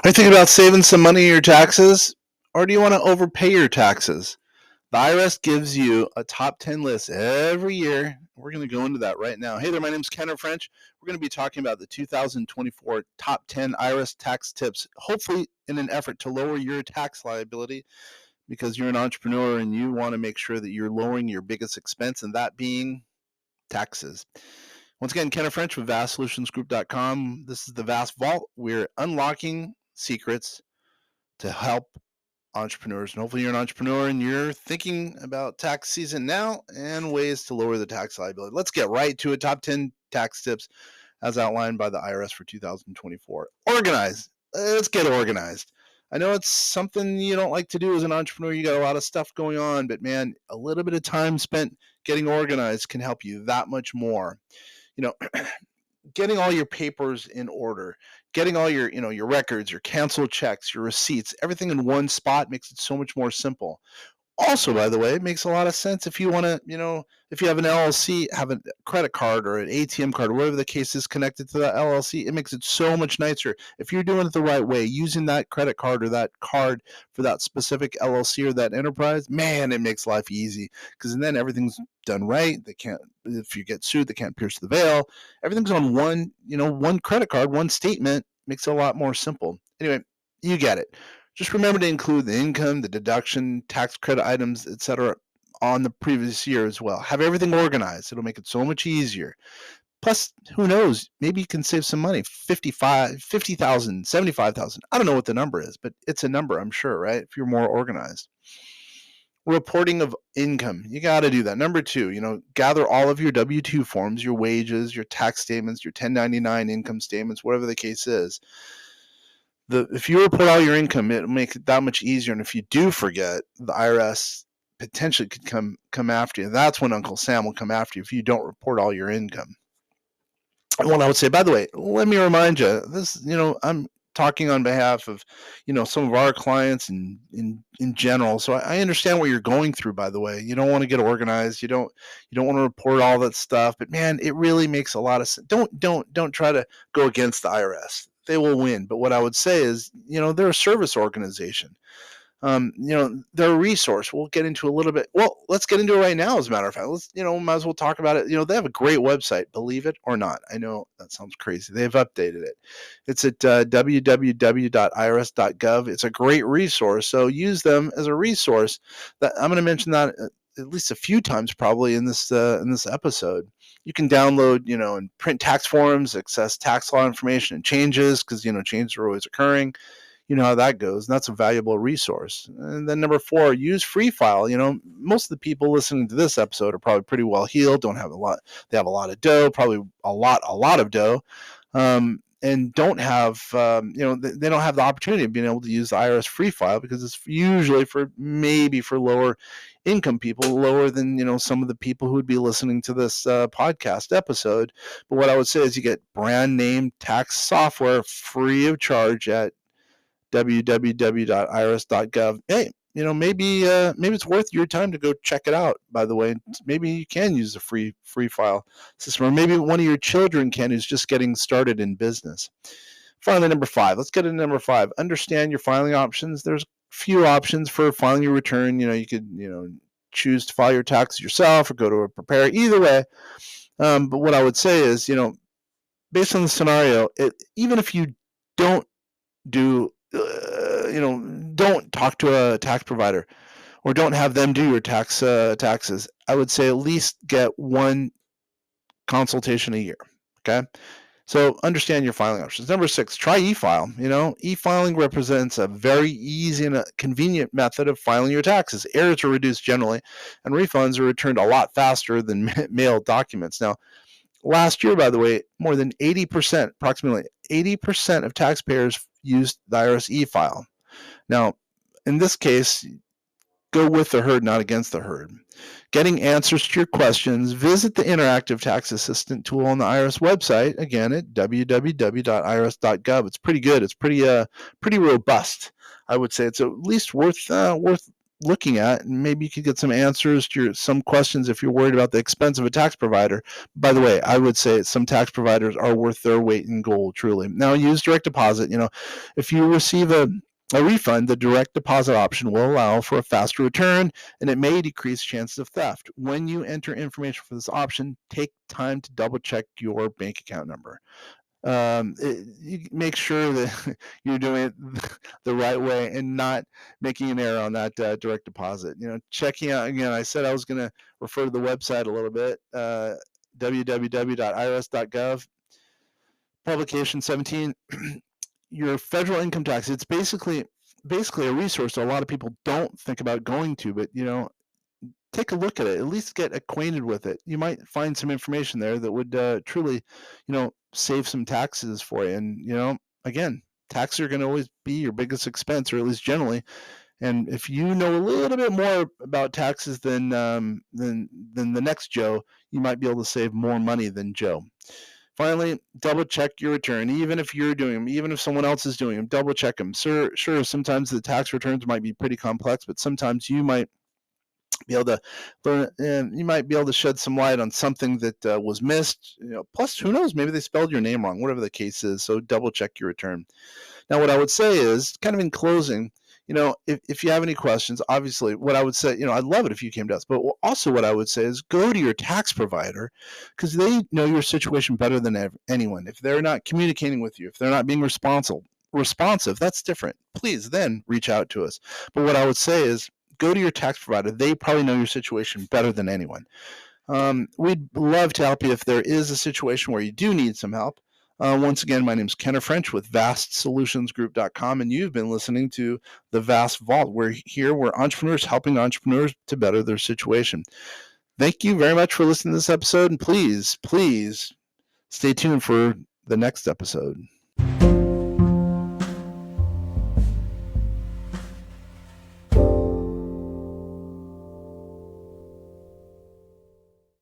Are you thinking about saving some money in your taxes, or do you want to overpay your taxes? The IRS gives you a top 10 list every year. We're going to go into that right now. Hey there, my name is Kenner French. We're going to be talking about the 2024 top 10 IRS tax tips, hopefully in an effort to lower your tax liability because you're an entrepreneur and you want to make sure that you're lowering your biggest expense, and that being taxes. Once again, Kenner French with vastsolutionsgroup.com. This is the Vast Vault. We're unlocking secrets to help entrepreneurs. And hopefully you're an entrepreneur and you're thinking about tax season now and ways to lower the tax liability. Let's get right to it. Top 10 tax tips as outlined by the IRS for 2024. Organize. Let's get organized. I know it's something you don't like to do as an entrepreneur. You got a lot of stuff going on, but man, a little bit of time spent getting organized can help you that much more. You know, getting all your papers in order, getting all your, your records, your canceled checks, your receipts, everything in one spot makes it so much more simple. Also, by the way, it makes a lot of sense if you want to, if you have an LLC, have a credit card or an ATM card, or whatever the case is connected to that LLC, it makes it so much nicer. If you're doing it the right way, using that credit card or that card for that specific LLC or that enterprise, man, it makes life easy because then everything's done right. They can't, if you get sued, they can't pierce the veil. Everything's on one, one credit card, one statement, makes it a lot more simple. Anyway, you get it. Just remember to include the income, the deduction, tax credit items, etc. on the previous year as well. Have everything organized. It'll make it so much easier. Plus, who knows, maybe you can save some money, 50,000, 75,000. I don't know what the number is, but it's a number, I'm sure, right? If you're more organized. Reporting of income. You got to do that. Number 2, gather all of your W-2 forms, your wages, your tax statements, your 1099 income statements, whatever the case is. If you report all your income, it'll make it that much easier. And if you do forget, the IRS potentially could come after you. That's when Uncle Sam will come after you if you don't report all your income. And what I would say, by the way, let me remind you, this, I'm talking on behalf of, some of our clients and in general. So I understand what you're going through, by the way. You don't want to get organized. You don't want to report all that stuff, but man, it really makes a lot of sense. Don't try to go against the IRS. They will win. But what I would say is, they're a service organization. They're a resource. We'll get into a little bit. Well, let's get into it right now, as a matter of fact. Let's, might as well talk about it. They have a great website, believe it or not. I know that sounds crazy. They've updated it. It's at www.irs.gov. It's a great resource. So use them as a resource. That I'm going to mention that at least a few times probably in this episode. You can download, and print tax forms, access tax law information and changes because, changes are always occurring. You know how that goes. And that's a valuable resource. And then number 4, use free file. Most of the people listening to this episode are probably pretty well heeled, don't have a lot. They have a lot of dough, probably a lot of dough. And don't have, they don't have the opportunity of being able to use the IRS free file because it's usually for lower income people, lower than, some of the people who would be listening to this podcast episode. But what I would say is you get brand name tax software free of charge at www.irs.gov. Hey, maybe it's worth your time to go check it out, by the way. Maybe you can use the free file system, or maybe one of your children can who's just getting started in business. Finally, number 5. Let's get into number 5. Understand your filing options. There's a few options for filing your return. You could, choose to file your taxes yourself or go to a preparer. Either way. But what I would say is, based on the scenario, even if you don't don't talk to a tax provider or don't have them do your taxes, I would say at least get one consultation a year. Okay. So understand your filing options. Number 6, try e-file. E-filing represents a very easy and a convenient method of filing your taxes. Errors are reduced generally, and refunds are returned a lot faster than mailed documents. Now, last year, by the way, more than 80%, approximately 80% of taxpayers used the IRS e-file. Now, in this case, go with the herd, not against the herd. Getting answers to your questions, visit the Interactive Tax Assistant tool on the IRS website, again at www.irs.gov. It's pretty good. It's pretty robust. I would say it's at least worth looking at, and maybe you could get some answers to some questions if you're worried about the expense of a tax provider. By the way, I would say some tax providers are worth their weight in gold, truly. Now, use direct deposit. If you receive a refund, the direct deposit option will allow for a faster return, and it may decrease chances of theft. When you enter information for this option, take time to double check your bank account number. You make sure that you're doing it the right way and not making an error on that direct deposit. Checking out, again, I said I was going to refer to the website a little bit, www.irs.gov, publication 17. Your federal income tax, it's basically a resource that a lot of people don't think about going to, but take a look at it, at least get acquainted with it. You might find some information there that would truly save some taxes for you. And again, taxes are going to always be your biggest expense, or at least generally. And if you know a little bit more about taxes than the next Joe, you might be able to save more money than Joe. Finally, double check your return. Even if you're doing them, even if someone else is doing them, double check them. Sure, sometimes the tax returns might be pretty complex, but sometimes you might be able to learn, and you might be able to shed some light on something that was missed. Plus, who knows? Maybe they spelled your name wrong, whatever the case is. So double check your return. Now, what I would say is, kind of in closing, if you have any questions, obviously, what I would say, I'd love it if you came to us. But also, what I would say is, go to your tax provider, because they know your situation better than anyone. If they're not communicating with you, if they're not being responsive, that's different. Please then reach out to us. But what I would say is, go to your tax provider. They probably know your situation better than anyone. We'd love to help you if there is a situation where you do need some help. Once again, my name is Kenner French with VastSolutionsGroup.com, and you've been listening to the Vast Vault. We're entrepreneurs helping entrepreneurs to better their situation. Thank you very much for listening to this episode, and please stay tuned for the next episode.